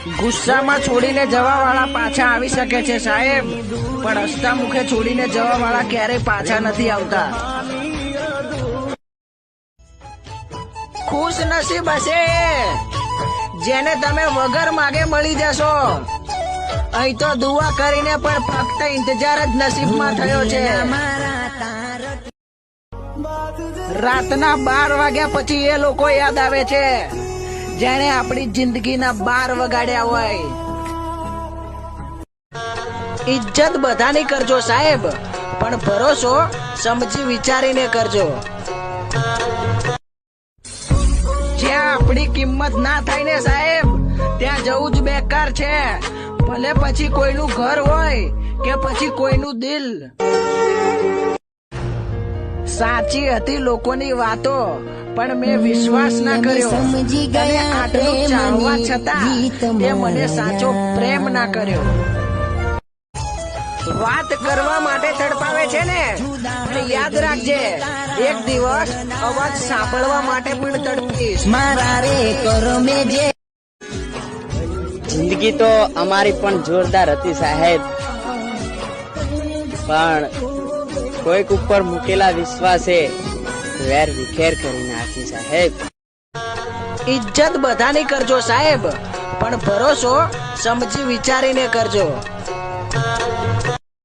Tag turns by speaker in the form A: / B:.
A: ગુસ્સામાં છોડીને જવા વાળા પાછા આવી શકે છે સાહેબ, પણ હસતા મુખે છોડીને જવા વાળા ક્યારેય પાછા નથી આવતા. ખુશ નસીબ હશે જેને તમે વગર માગે મળી જશો. અહીં તો દુઆ કરીને પણ ફક્ત ઇંતજાર જ નસીબમાં થયો છે. રાતના 12 વાગ્યા પછી એ લોકો યાદ આવે છે જેને આપણી જિંદગીના 12 વગાડ્યા હોય. ઇજ્જત બધાની કરજો સાહેબ, પણ ભરોસો સમજી વિચારીને કરજો. જ્યાં આપણી કિંમત ના થાય ને સાહેબ, ત્યાં જવું જ બેકાર છે. ભલે પછી કોઈનું ઘર હોય કે પછી કોઈનું દિલ. સાચી હતી લોકોની વાતો, પણ મેં વિશ્વાસ ના કર્યો. અને આટલું ચાહવા છતાં તે મને સાચો પ્રેમ ના કર્યો. વાત કરવા માટે તડપાવે છે ને, પણ યાદ રાખજે એક દિવસ અવાજ સાંભળવા માટે પણ તડપીશ. મારા રે કરો મે જે
B: જિંદગી તો અમારી પણ જોરદાર હતી સાહેબ, પણ કોઈક ઉપર મૂકેલા વિશ્વાસે વેર વિખેર કરી નાખી સાહેબ.
A: ઇજ્જત બધાની કરજો સાહેબ, પણ ભરોસો સમજી વિચારીને કરજો.